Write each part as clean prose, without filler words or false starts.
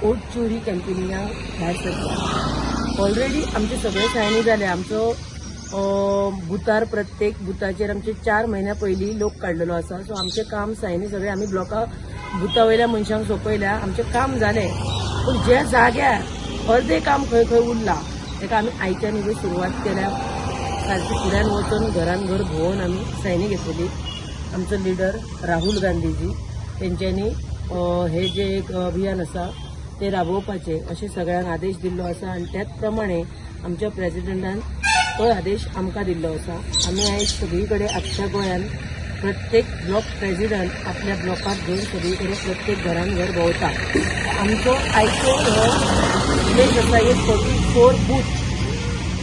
Vote चोरी कॅम्पेनिंगाक भायर सरता. ऑलरेडी आमचे सगळे सायनी जाले. आमचो बुथार प्रत्येक बुथाचेर आमचे 4 महिन्या पयलीं लोक काडलेलो आसा. सो आमचें काम सायनी सगळे आमी ब्लॉका बुथा वयल्या मनशांक सोंपयल्या. आमचें काम जालें, पूण ज्या जाग्यार अर्धे काम खंय खंय उरलां ताका आमी आयच्यान ही सुरवात केल्या. सारकी फुड्यान वचून घरान घर भोंवून आमी सायनी घेतलेली. आमचो लिडर राहुल गांधीजी तेंच्यांनी हे जे एक अभियान आसा ते राबोवपाचे अशें सगळ्यांक आदेश दिल्लो आसा आनी त्याच प्रमाणे आमच्या प्रेसिडेंटान तो आदेश आमकां दिल्लो आसा. आमी आयज सगळी कडेन आख्ख्या गोंयान प्रत्येक ब्लॉक प्रेसिडेंट आपल्या ब्लॉकाक घेवन सगळी कडेन प्रत्येक घरान घर भोंवता. आमचो आयचो प्लेस आसा एक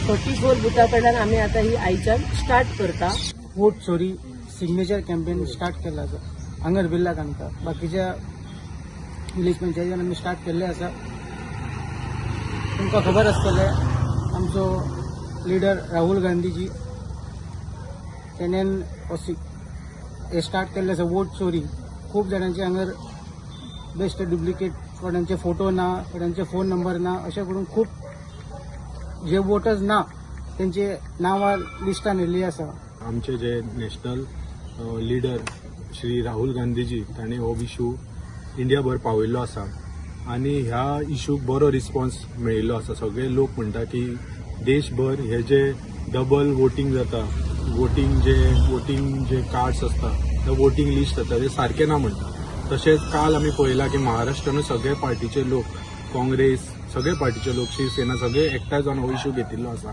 34 बुथा कडल्यान आमी आतां ही आयच्यान स्टार्ट करता. वोट चोरी सिग्नेचर कॅम्पेन स्टार्ट केला आसा हांगर बिल्लाक आमकां बाकीच्या विलेज पंचायतीन आमी स्टार्ट केल्ले आसा. तुमकां खबर आसतलें आमचो लिडर राहुल गांधीजी तेणेन हे स्टार्ट केल्ले आसा वोट चोरी. खूब जाणांचे हांगर बेस्ट डुप्लिकेट कोणाचे फोटो ना, कोणाचे फोन नंबर ना, अशें करून खूब जे वोटर्स ना तेंचे नांवां लिस्टान येयल्ली आसा. आमचे जे नॅशनल लिडर श्री राहुल गांधीजी ताणें हो इशू इंडियाभर पावयल्लो आसा आनी ह्या इशूक बरो रिस्पॉन्स मेळिल्लो आसा. सगळे लोक म्हणटा की देशभर हे जे डबल वोटींग जाता, वोटींग जे कार्ड्स आसता, ते वोटींग लिस्ट जाता ते सारखे ना म्हणटा. तशेंच काल आमी पळयलां की महाराष्ट्रानूच सगळे पार्टीचे लोक, काँग्रेस सगळे पार्टीचे लोक, शिवसेना सगळे एकठांय जावन हो इशू घेतिल्लो आसा.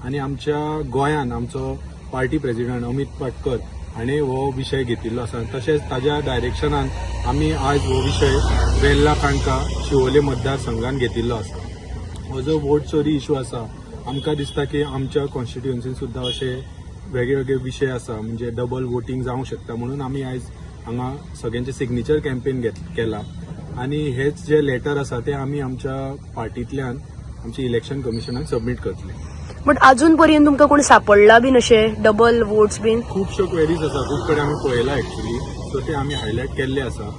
आनी आमच्या गोंयान आमचो पार्टी प्रेसिडेंट अमित पाटकर हाणें हो विशय घेतिल्लो आसा. तशेंच ताज्या डायरेक्शनान आमी आयज हो विशय वेल्ला काणका शिवोले मतदारसंघान घेतिल्लो आसा. हो जो वोट चोरी इशू आसा आमकां दिसता की आमच्या कॉन्स्टिट्युएन्सीन सुद्दां अशे वेगळे विशय आसा, म्हणजे डबल वोटींग जावंक शकता. म्हणून आमी आयज हांगा सगळ्यांचे सिग्नेचर कॅम्पेन केला आनी हेच जे लेटर आसा ते आमी आमच्या पार्टींतल्यान आमच्या इलेक्शन कमिशनाक सबमीट करतले. बट अजून पर्यंत तुमकां कोण सापडला बीन अशे डबल वोट्स बीन? खुबश्यो क्वेरीज आसा, खूब कडेन आमी पळयला एक्चुअली, सो ते आमी हायलायट केल्ले आसा.